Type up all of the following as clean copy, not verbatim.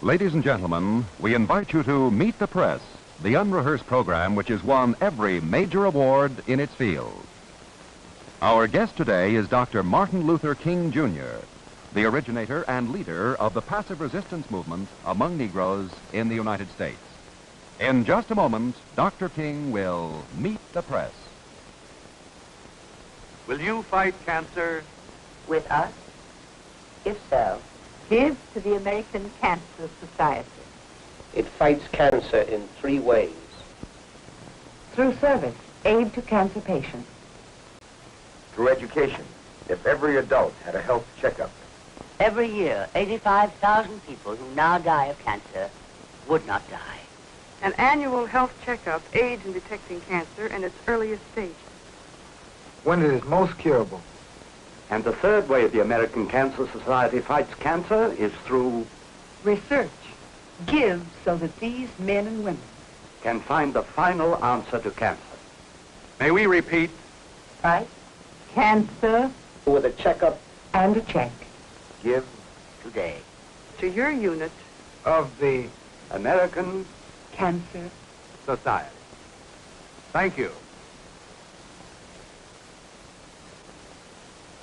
Ladies and gentlemen, we invite you to Meet the Press, the unrehearsed program which has won every major award in its field. Our guest today is Dr. Martin Luther King, Jr., the originator and leader of the passive resistance movement among Negroes in the United States. In just a moment, Dr. King will meet the press. Will you fight cancer? With us? If so, give to the American Cancer Society. It fights cancer in 3 ways. Through service, aid to cancer patients. Through education. If every adult had a health checkup. Every year, 85,000 people who now die of cancer would not die. An annual health checkup aids in detecting cancer in its earliest stage. When it is most curable. And the third way the American Cancer Society fights cancer is through research. Give so that these men and women can find the final answer to cancer. May we repeat? Right? Cancer. With a checkup and a check. Give today. To your unit Of the American Cancer Society. Thank you.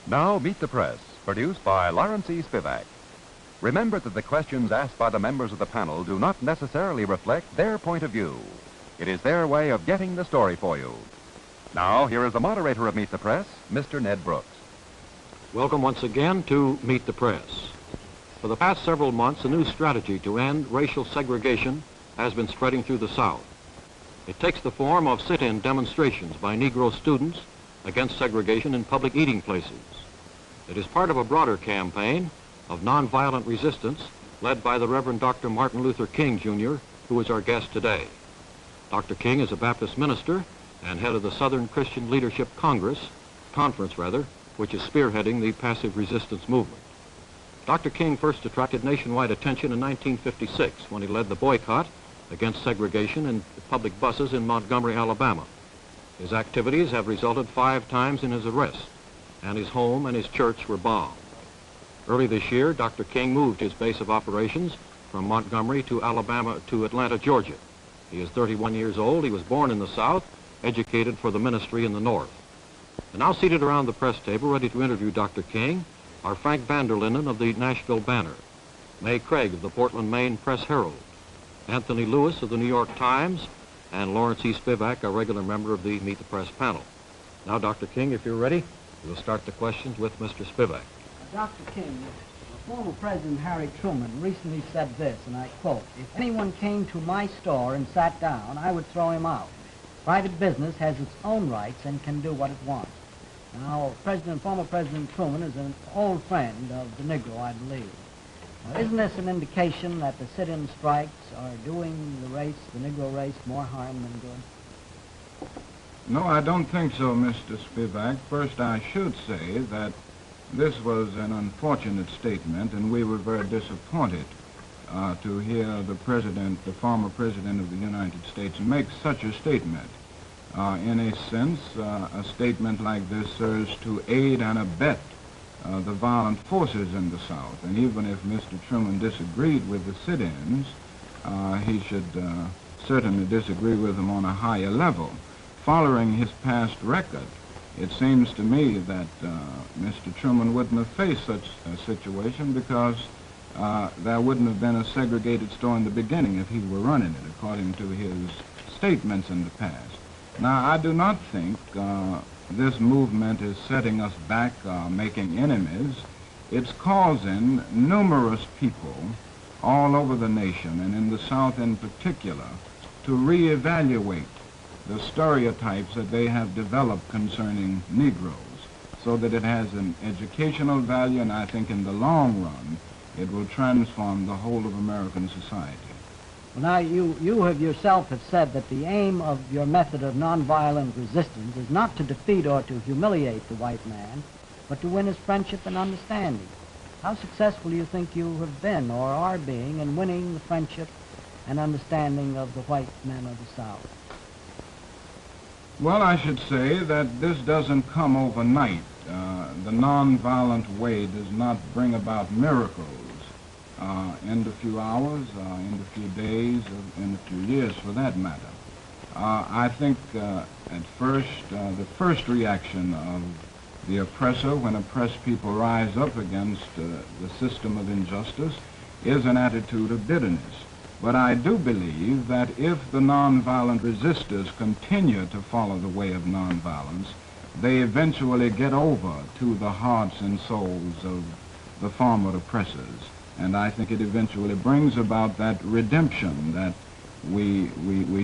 Now, Meet the Press, produced by Lawrence E. Spivak. Remember that the questions asked by the members of the panel do not necessarily reflect their point of view. It is their way of getting the story for you. Now, here is the moderator of Meet the Press, Mr. Ned Brooks. Welcome once again to Meet the Press. For the past several months, a new strategy to end racial segregation has been spreading through the South. It takes the form of sit-in demonstrations by Negro students against segregation in public eating places. It is part of a broader campaign of nonviolent resistance led by the Reverend Dr. Martin Luther King, Jr., who is our guest today. Dr. King is a Baptist minister and head of the Southern Christian Leadership Conference, which is spearheading the passive resistance movement. Dr. King first attracted nationwide attention in 1956 when he led the boycott against segregation in public buses in Montgomery, Alabama. His activities have resulted 5 times in his arrest, and his home and his church were bombed. Early this year, Dr. King moved his base of operations from Montgomery to Atlanta, Georgia. He is 31 years old. He was born in the South, educated for the ministry in the North. And now seated around the press table, ready to interview Dr. King, are Frank Vanderlinden of the Nashville Banner, May Craig of the Portland, Maine Press Herald, Anthony Lewis of the New York Times, and Lawrence E. Spivak, a regular member of the Meet the Press panel. Now, Dr. King, if you're ready, we'll start the questions with Mr. Spivak. Dr. King, former President Harry Truman recently said this, and I quote, "If anyone came to my store and sat down, I would throw him out. Private business has its own rights and can do what it wants." Now, former President Truman is an old friend of the Negro, I believe. Now, isn't this an indication that the sit-in strikes are doing the Negro race, more harm than good? No, I don't think so, Mr. Spivak. First, I should say that this was an unfortunate statement, and we were very disappointed to hear the former President of the United States, make such a statement. In a sense, a statement like this serves to aid and abet the violent forces in the South. And even if Mr. Truman disagreed with the sit-ins, he should certainly disagree with them on a higher level. Following his past record, it seems to me that Mr. Truman wouldn't have faced such a situation because there wouldn't have been a segregated store in the beginning if he were running it, according to his statements in the past. Now, I do not think this movement is setting us back, making enemies. It's causing numerous people all over the nation, and in the South in particular, to reevaluate the stereotypes that they have developed concerning Negroes, so that it has an educational value, and I think in the long run, it will transform the whole of American society. Well, now, you have yourself have said that the aim of your method of nonviolent resistance is not to defeat or to humiliate the white man, but to win his friendship and understanding. How successful do you think you have been or are being in winning the friendship and understanding of the white men of the South? Well, I should say that this doesn't come overnight. The nonviolent way does not bring about miracles. in a few hours, in a few days, in a few years for that matter. I think at first, the first reaction of the oppressor when oppressed people rise up against the system of injustice is an attitude of bitterness. But I do believe that if the nonviolent resistors continue to follow the way of nonviolence, they eventually get over to the hearts and souls of the former oppressors. And I think it eventually brings about that redemption that we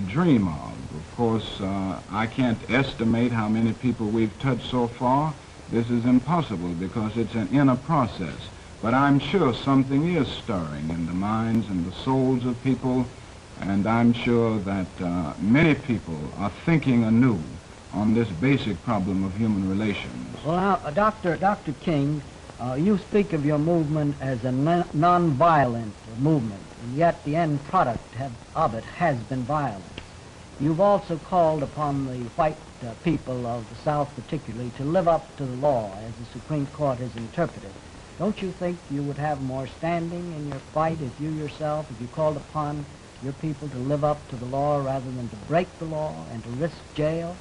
dream of. Of course, I can't estimate how many people we've touched so far. This is impossible because it's an inner process. But I'm sure something is stirring in the minds and the souls of people, and I'm sure that many people are thinking anew on this basic problem of human relations. Well, now, Dr. King, you speak of your movement as a non-violent movement, and yet the end product of it has been violence. You've also called upon the white people of the South particularly to live up to the law as the Supreme Court has interpreted. Don't you think you would have more standing in your fight if you called upon your people to live up to the law rather than to break the law and to risk jail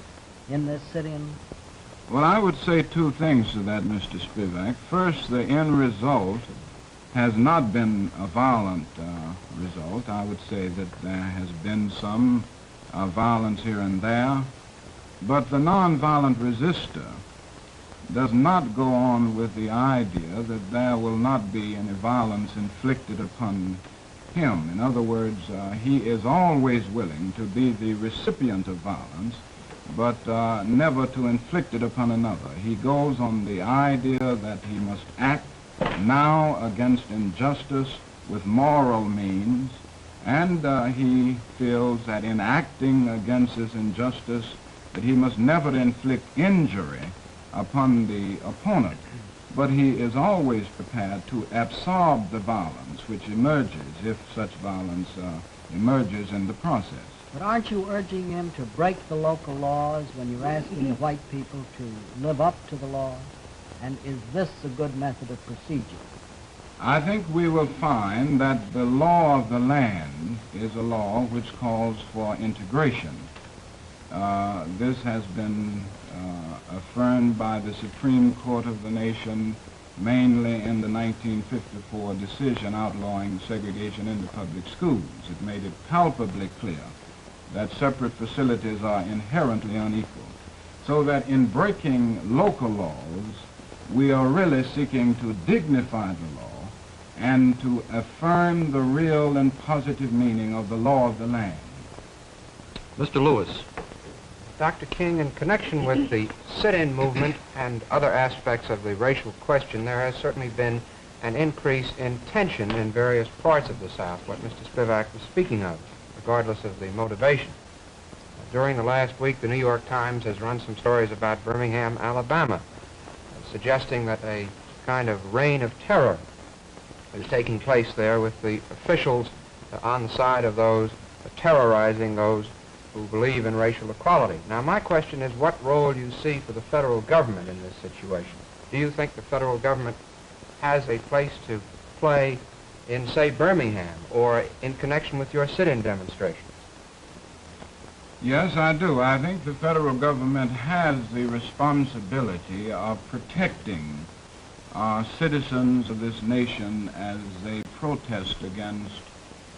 in this city? Well, I would say two things to that, Mr. Spivak. First, the end result has not been a violent result. I would say that there has been some violence here and there, but the nonviolent resistor does not go on with the idea that there will not be any violence inflicted upon him. In other words, he is always willing to be the recipient of violence, but never to inflict it upon another. He goes on the idea that he must act now against injustice with moral means, and he feels that in acting against this injustice that he must never inflict injury upon the opponent, but he is always prepared to absorb the violence which emerges if such violence emerges in the process. But aren't you urging him to break the local laws when you're asking the white people to live up to the law? And is this a good method of procedure? I think we will find that the law of the land is a law which calls for integration. This has been affirmed by the Supreme Court of the nation, mainly in the 1954 decision outlawing segregation in the public schools. It made it palpably clear that separate facilities are inherently unequal, so that in breaking local laws, we are really seeking to dignify the law and to affirm the real and positive meaning of the law of the land. Mr. Lewis. Dr. King, in connection with the sit-in movement and other aspects of the racial question, there has certainly been an increase in tension in various parts of the South, what Mr. Spivak was speaking of, regardless of the motivation. During the last week, the New York Times has run some stories about Birmingham, Alabama, suggesting that a kind of reign of terror is taking place there with the officials on the side of those terrorizing those who believe in racial equality. Now, my question is, what role do you see for the federal government in this situation? Do you think the federal government has a place to play in, say, Birmingham, or in connection with your sit-in demonstration? Yes, I do. I think the federal government has the responsibility of protecting citizens of this nation as they protest against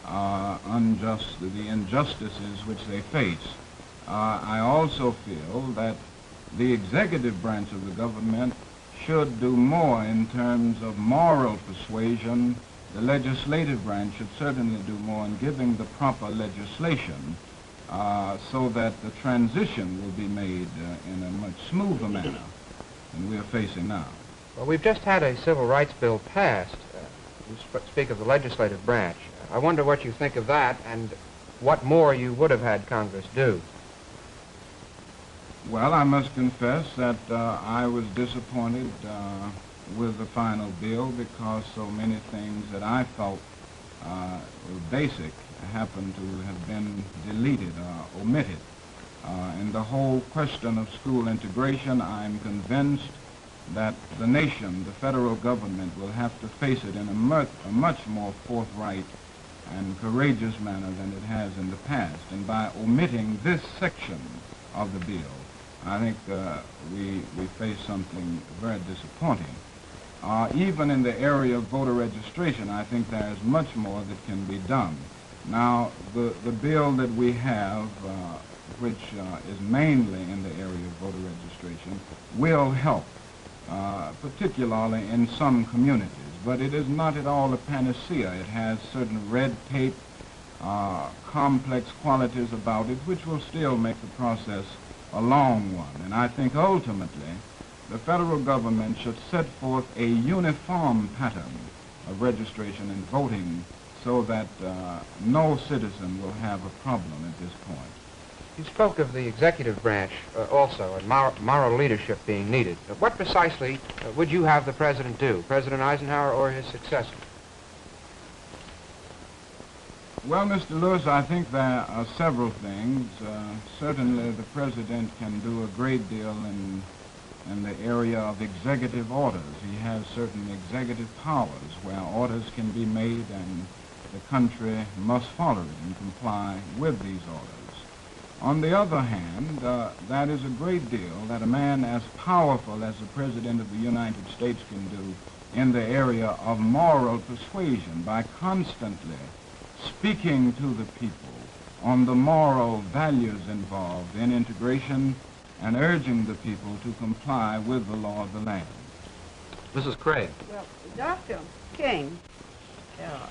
the injustices which they face. I also feel that the executive branch of the government should do more in terms of moral persuasion. The legislative branch should certainly do more in giving the proper legislation so that the transition will be made in a much smoother manner than we are facing now. Well, we've just had a civil rights bill passed. You speak of the legislative branch. I wonder what you think of that and what more you would have had Congress do. Well, I must confess that I was disappointed with the final bill because so many things that I felt were basic happened to have been deleted or omitted. In the whole question of school integration, I'm convinced that the nation, the federal government, will have to face it in a much more forthright and courageous manner than it has in the past. And by omitting this section of the bill, I think we face something very disappointing. Even in the area of voter registration, I think there is much more that can be done. Now, the bill that we have, which is mainly in the area of voter registration, will help, particularly in some communities. But it is not at all a panacea. It has certain red tape, complex qualities about it, which will still make the process a long one. And I think ultimately the federal government should set forth a uniform pattern of registration and voting so that no citizen will have a problem at this point. You spoke of the executive branch also, and moral leadership being needed. What precisely would you have the president do, President Eisenhower or his successor? Well, Mr. Lewis, I think there are several things. Certainly the president can do a great deal in the area of executive orders. He has certain executive powers where orders can be made and the country must follow it and comply with these orders. On the other hand, that is a great deal that a man as powerful as the President of the United States can do in the area of moral persuasion by constantly speaking to the people on the moral values involved in integration and urging the people to comply with the law of the land. Mrs. Craig. Well, Dr. King,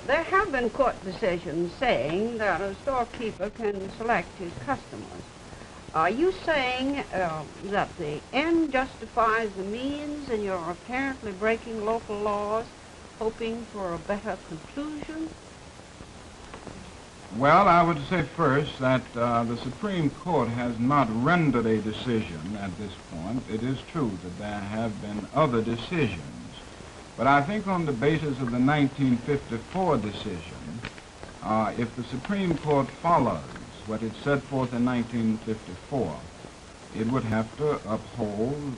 there have been court decisions saying that a storekeeper can select his customers. Are you saying that the end justifies the means and you're apparently breaking local laws, hoping for a better conclusion? Well, I would say first that the Supreme Court has not rendered a decision at this point. It is true that there have been other decisions. But I think on the basis of the 1954 decision, if the Supreme Court follows what it set forth in 1954, it would have to uphold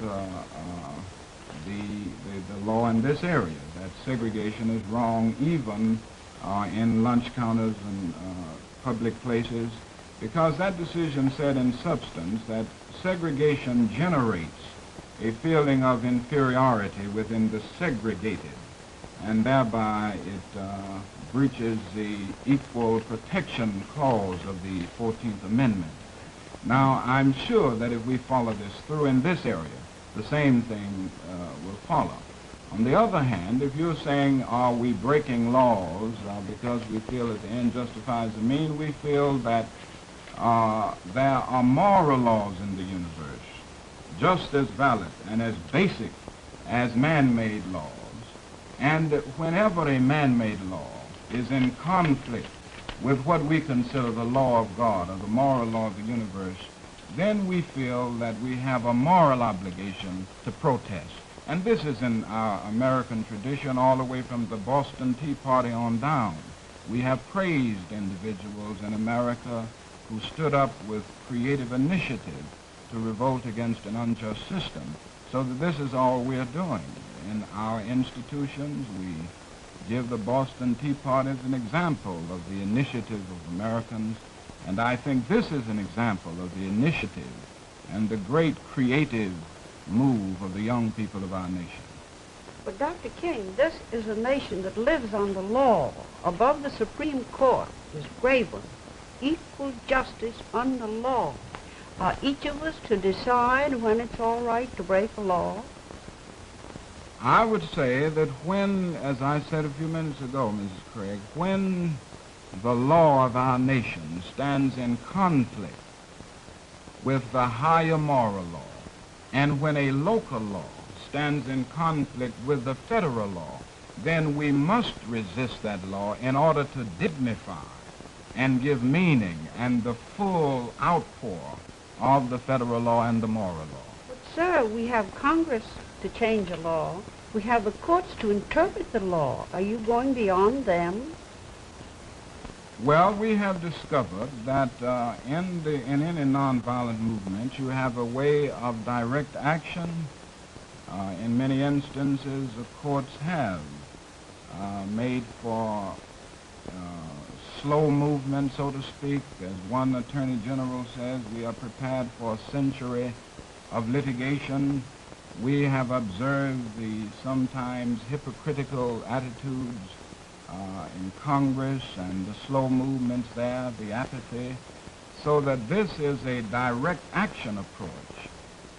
the law in this area, that segregation is wrong even in lunch counters and public places, because that decision said in substance that segregation generates a feeling of inferiority within the segregated, and thereby it breaches the equal protection clause of the 14th Amendment. Now, I'm sure that if we follow this through in this area, the same thing will follow. On the other hand, if you're saying, are we breaking laws because we feel that the end justifies the mean, we feel that there are moral laws in the universe just as valid and as basic as man-made laws. And whenever a man-made law is in conflict with what we consider the law of God or the moral law of the universe, then we feel that we have a moral obligation to protest. And this is in our American tradition all the way from the Boston Tea Party on down. We have praised individuals in America who stood up with creative initiative to revolt against an unjust system. So that this is all we're doing. In our institutions, we give the Boston Tea Party as an example of the initiative of Americans, and I think this is an example of the initiative and the great creative move of the young people of our nation. But Dr. King, this is a nation that lives on the law. Above the Supreme Court is graven equal justice under law. Are each of us to decide when it's all right to break a law? I would say that when, as I said a few minutes ago, Mrs. Craig, when the law of our nation stands in conflict with the higher moral law, and when a local law stands in conflict with the federal law, then we must resist that law in order to dignify and give meaning and the full outpour of the federal law and the moral law. But, sir, we have Congress to change a law. We have the courts to interpret the law. Are you going beyond them? Well, we have discovered that in any nonviolent movement, you have a way of direct action In many instances, the courts have made for slow movement, so to speak. As one attorney general says, we are prepared for a century of litigation. We have observed the sometimes hypocritical attitudes in Congress and the slow movements there, the apathy, so that this is a direct action approach.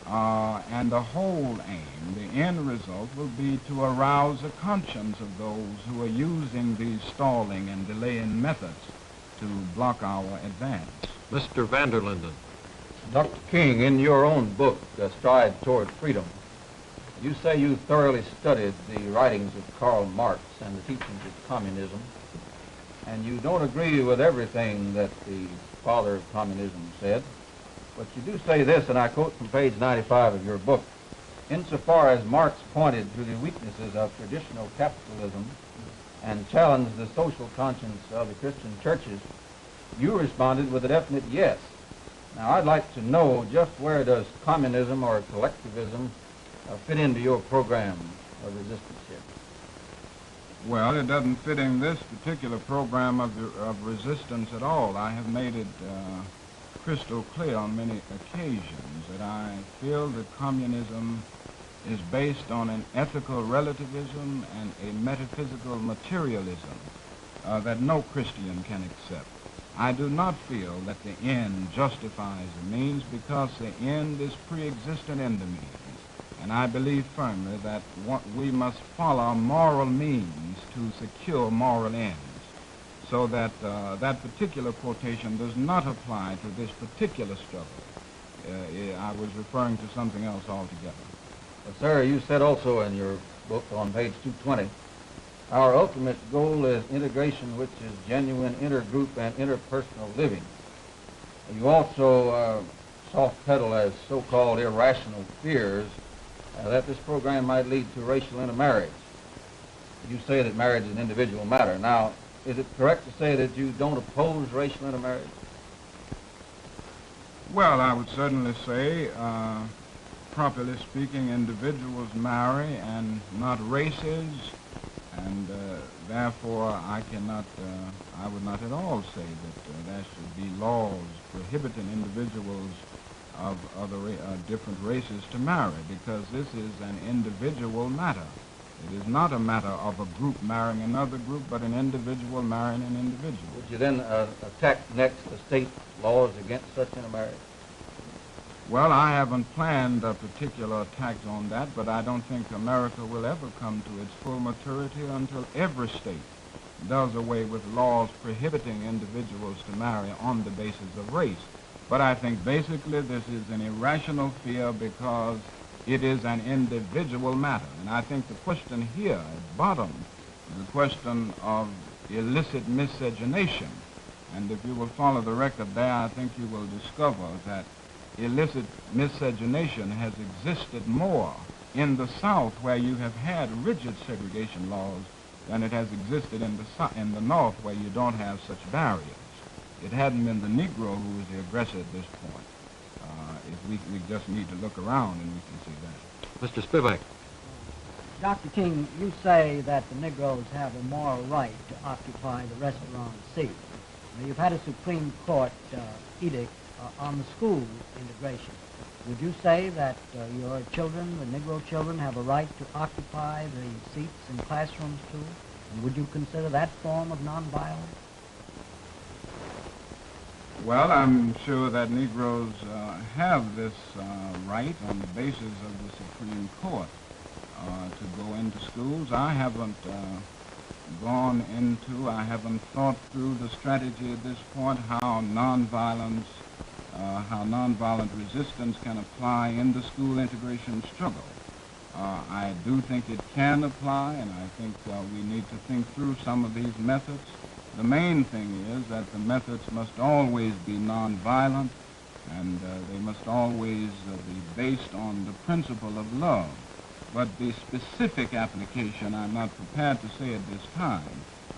And the whole aim, the end result, will be to arouse the conscience of those who are using these stalling and delaying methods to block our advance. Mr. Vanderlinden. Dr. King, in your own book, Stride Toward Freedom, you say you thoroughly studied the writings of Karl Marx and the teachings of communism, and you don't agree with everything that the father of communism said, but you do say this, and I quote from page 95 of your book: insofar as Marx pointed to the weaknesses of traditional capitalism and challenged the social conscience of the Christian churches, you responded with a definite yes. Now, I'd like to know, just where does communism or collectivism fit into your program of resistance here? Well, it doesn't fit in this particular program of resistance at all. I have made it crystal clear on many occasions that I feel that communism is based on an ethical relativism and a metaphysical materialism that no Christian can accept. I do not feel that the end justifies the means, because the end is pre-existent in the means. And I believe firmly that we must follow moral means to secure moral ends, so that that particular quotation does not apply to this particular struggle. I was referring to something else altogether. Well, sir, you said also in your book on page 220, our ultimate goal is integration, which is genuine intergroup and interpersonal living. You also soft pedal as so-called irrational fears that this program might lead to racial intermarriage. You say that marriage is an individual matter. Now, is it correct to say that you don't oppose racial intermarriage? Well, I would certainly say, properly speaking, individuals marry and not races, and therefore I would not at all say that there should be laws prohibiting individuals of other different races to marry, because this is an individual matter. It is not a matter of a group marrying another group, but an individual marrying an individual. Would you then attack next the state laws against such intermarriage? Well, I haven't planned a particular attack on that, but I don't think America will ever come to its full maturity until every state does away with laws prohibiting individuals to marry on the basis of race. But I think basically this is an irrational fear, because it is an individual matter. And I think the question here at bottom is the question of illicit miscegenation. And if you will follow the record there, I think you will discover that illicit miscegenation has existed more in the South, where you have had rigid segregation laws, than it has existed in the North, where you don't have such barriers. It hadn't been the Negro who was the aggressor at this point. We just need to look around and we can see that. Mr. Spivak. Dr. King, you say that the Negroes have a moral right to occupy the restaurant seat. Now, you've had a Supreme Court edict on the school integration. Would you say that your children, the Negro children, have a right to occupy the seats in classrooms too? And would you consider that form of nonviolence? Well, I'm sure that Negroes have this right on the basis of the Supreme Court to go into schools. I haven't I haven't thought through the strategy at this point, how nonviolent resistance can apply in the school integration struggle. I do think it can apply, and I think we need to think through some of these methods. The main thing is that the methods must always be nonviolent, and they must always be based on the principle of love. But the specific application, I'm not prepared to say at this time.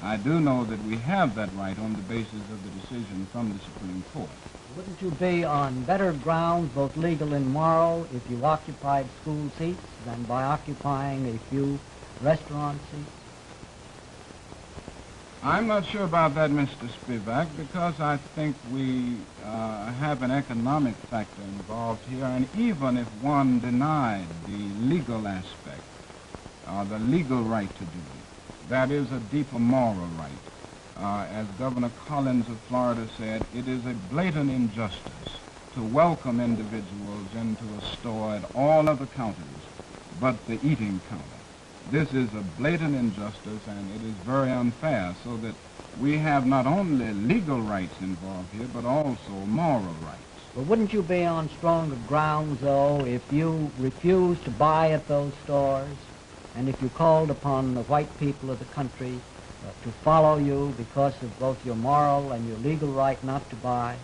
I do know that we have that right on the basis of the decision from the Supreme Court. Wouldn't you be on better grounds, both legal and moral, if you occupied school seats than by occupying a few restaurant seats? I'm not sure about that, Mr. Spivak, because I think we have an economic factor involved here, and even if one denied the legal aspect, the legal right to do it, that is a deeper moral right. As Governor Collins of Florida said, it is a blatant injustice to welcome individuals into a store at all other counters but the eating counter. This is a blatant injustice, and it is very unfair, so that we have not only legal rights involved here, but also moral rights. But wouldn't you be on stronger grounds, though, if you refused to buy at those stores, and if you called upon the white people of the country to follow you because of both your moral and your legal right not to buy?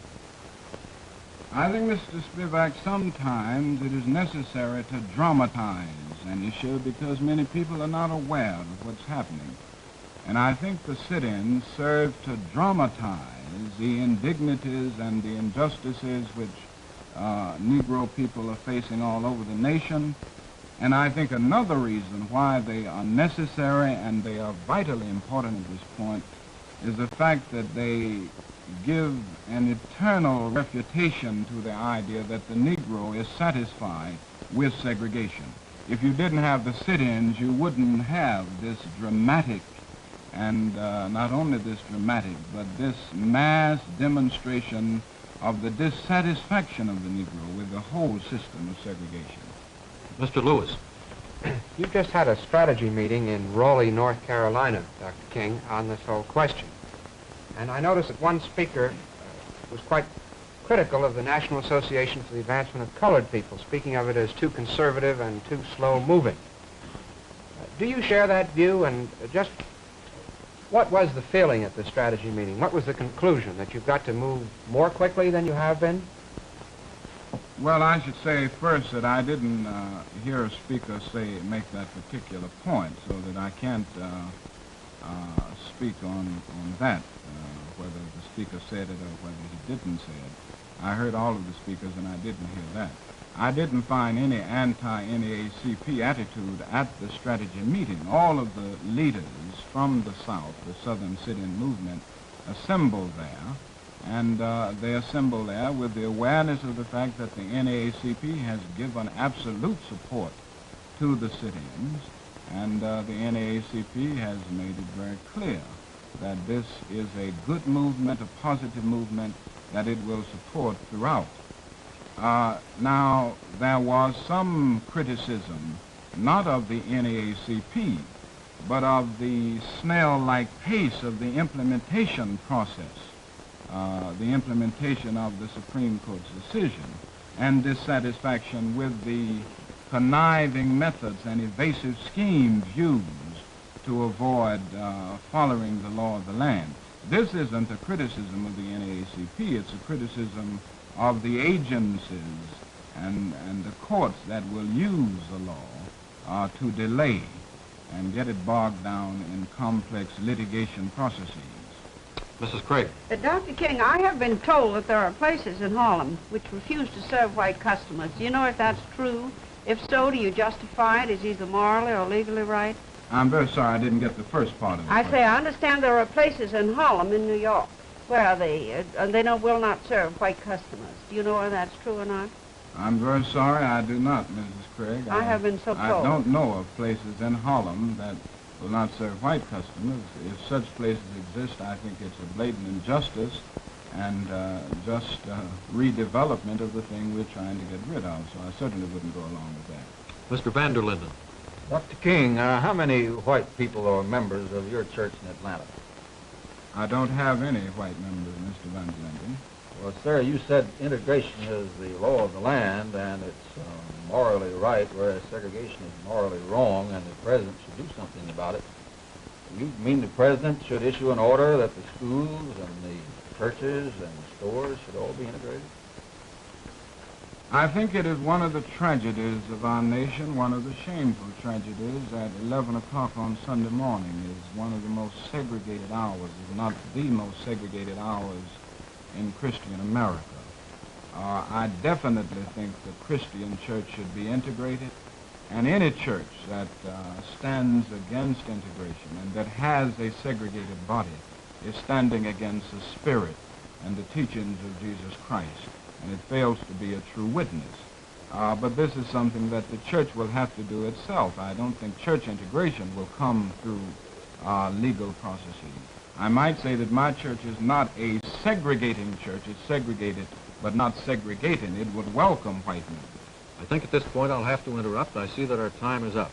I think, Mr. Spivak, sometimes it is necessary to dramatize an issue because many people are not aware of what's happening. And I think the sit-ins serve to dramatize the indignities and the injustices which Negro people are facing all over the nation. And I think another reason why they are necessary and they are vitally important at this point is the fact that they give an eternal refutation to the idea that the Negro is satisfied with segregation. If you didn't have the sit-ins, you wouldn't have this dramatic, and not only this dramatic, but this mass demonstration of the dissatisfaction of the Negro with the whole system of segregation. Mr. Lewis. You just had a strategy meeting in Raleigh, North Carolina, Dr. King, on this whole question. And I noticed that one speaker was quite critical of the National Association for the Advancement of Colored People, speaking of it as too conservative and too slow-moving. Do you share that view? And just what was the feeling at the strategy meeting? What was the conclusion? That you've got to move more quickly than you have been? Well, I should say first that I didn't hear a speaker make that particular point, so that I can't speak on that, whether the speaker said it or whether he didn't say it. I heard all of the speakers, and I didn't hear that. I didn't find any anti-NAACP attitude at the strategy meeting. All of the leaders from the South, the Southern sit-in movement, assembled there, and they assembled there with the awareness of the fact that the NAACP has given absolute support to the sit-ins, and the NAACP has made it very clear that this is a good movement, a positive movement, that it will support throughout. Now, there was some criticism, not of the NAACP, but of the snail-like pace of the implementation process, the implementation of the Supreme Court's decision, and dissatisfaction with the conniving methods and evasive schemes used to avoid following the law of the land. This isn't a criticism of the NAACP, it's a criticism of the agencies and the courts that will use the law to delay and get it bogged down in complex litigation processes. Mrs. Craig. Dr. King, I have been told that there are places in Harlem which refuse to serve white customers. Do you know if that's true? If so, do you justify it as either morally or legally right? I'm very sorry I didn't get the first part of it. I say I understand there are places in Harlem in New York where they will not serve white customers. Do you know whether that's true or not? I'm very sorry, I do not, Mrs. Craig. I have been so told. I don't know of places in Harlem that will not serve white customers. If such places exist, I think it's a blatant injustice and just redevelopment of the thing we're trying to get rid of. So I certainly wouldn't go along with that. Mr. Van der Linden. Dr. King, how many white people are members of your church in Atlanta? I don't have any white members, Mr. Van der Linden. Well, sir, you said integration is the law of the land and it's morally right, whereas segregation is morally wrong, and the president should do something about it. You mean the president should issue an order that the schools and the churches and the stores should all be integrated? I think it is one of the tragedies of our nation, one of the shameful tragedies, that 11 o'clock on Sunday morning is one of the most segregated hours, if not the most segregated hours in Christian America. I definitely think the Christian church should be integrated, and any church that stands against integration and that has a segregated body is standing against the spirit and the teachings of Jesus Christ, and it fails to be a true witness. But this is something that the church will have to do itself. I don't think church integration will come through legal processes. I might say that my church is not a segregating church. It's segregated, but not segregating. It would welcome white men. I think at this point I'll have to interrupt. I see that our time is up.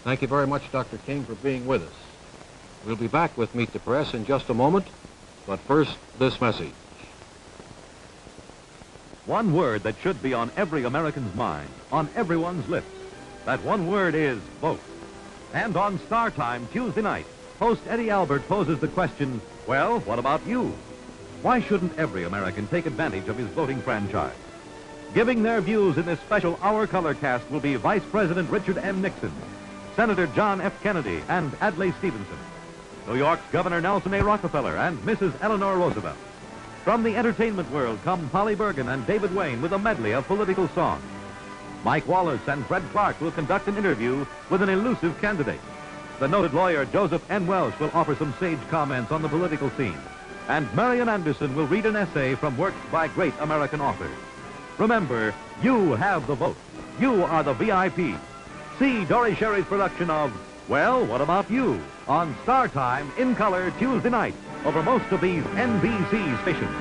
Thank you very much, Dr. King, for being with us. We'll be back with Meet the Press in just a moment, but first, this message. One word that should be on every American's mind, on everyone's lips. That one word is vote. And on Star Time Tuesday night, host Eddie Albert poses the question, well, what about you? Why shouldn't every American take advantage of his voting franchise? Giving their views in this special Our Color cast will be Vice President Richard M. Nixon, Senator John F. Kennedy, and Adlai Stevenson, New York's Governor Nelson A. Rockefeller, and Mrs. Eleanor Roosevelt. From the entertainment world come Polly Bergen and David Wayne with a medley of political songs. Mike Wallace and Fred Clark will conduct an interview with an elusive candidate. The noted lawyer Joseph N. Welsh will offer some sage comments on the political scene. And Marian Anderson will read an essay from works by great American authors. Remember, you have the vote. You are the VIP. See Dory Sherry's production of Well, What About You? On Star Time in color Tuesday night over most of these NBC stations.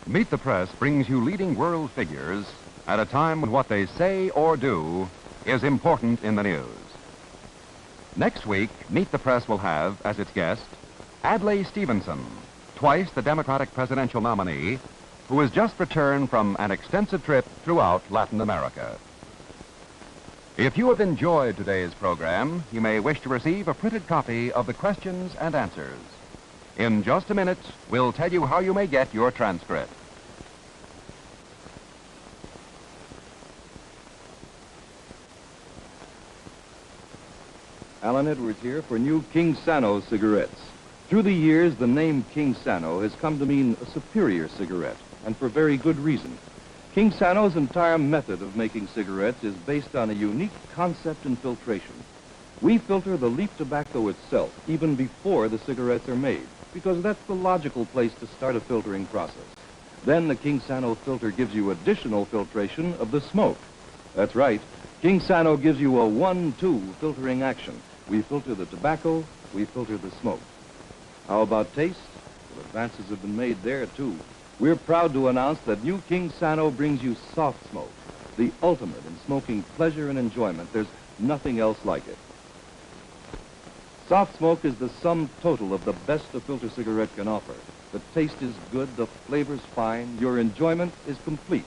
Meet the Press brings you leading world figures at a time when what they say or do is important in the news. Next week, Meet the Press will have, as its guest, Adlai Stevenson, twice the Democratic presidential nominee, who has just returned from an extensive trip throughout Latin America. If you have enjoyed today's program, you may wish to receive a printed copy of the questions and answers. In just a minute, we'll tell you how you may get your transcript. Alan Edwards here for new King Sano cigarettes. Through the years, the name King Sano has come to mean a superior cigarette, and for very good reason. King Sano's entire method of making cigarettes is based on a unique concept in filtration. We filter the leaf tobacco itself even before the cigarettes are made, because that's the logical place to start a filtering process. Then the King Sano filter gives you additional filtration of the smoke. That's right, King Sano gives you a 1-2 filtering action. We filter the tobacco, we filter the smoke. How about taste? Well, advances have been made there, too. We're proud to announce that new King Sano brings you soft smoke, the ultimate in smoking pleasure and enjoyment. There's nothing else like it. Soft smoke is the sum total of the best a filter cigarette can offer. The taste is good, the flavor's fine, your enjoyment is complete.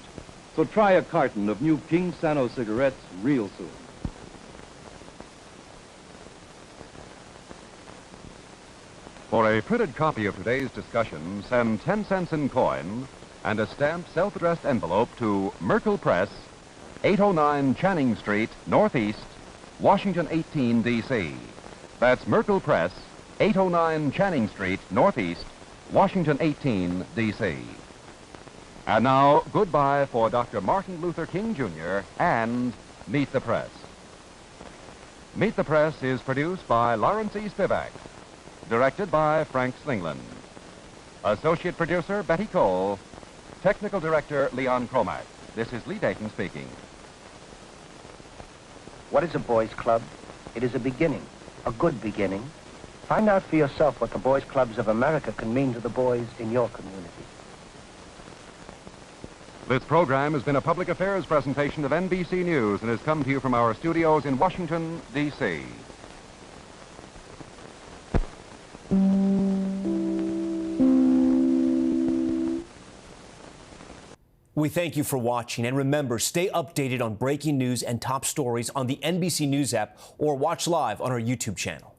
So try a carton of new King Sano cigarettes real soon. For a printed copy of today's discussion, send 10 cents in coin and a stamped self-addressed envelope to Merkel Press, 809 Channing Street, Northeast, Washington 18, D.C. That's Merkel Press, 809 Channing Street, Northeast, Washington 18, D.C. And now, goodbye for Dr. Martin Luther King, Jr. and Meet the Press. Meet the Press is produced by Lawrence E. Spivak. Directed by Frank Slingland. Associate producer, Betty Cole. Technical director, Leon Cromack. This is Lee Dayton speaking. What is a boys' club? It is a beginning, a good beginning. Find out for yourself what the boys' clubs of America can mean to the boys in your community. This program has been a public affairs presentation of NBC News and has come to you from our studios in Washington, D.C. We thank you for watching, and remember, stay updated on breaking news and top stories on the NBC News app or watch live on our YouTube channel.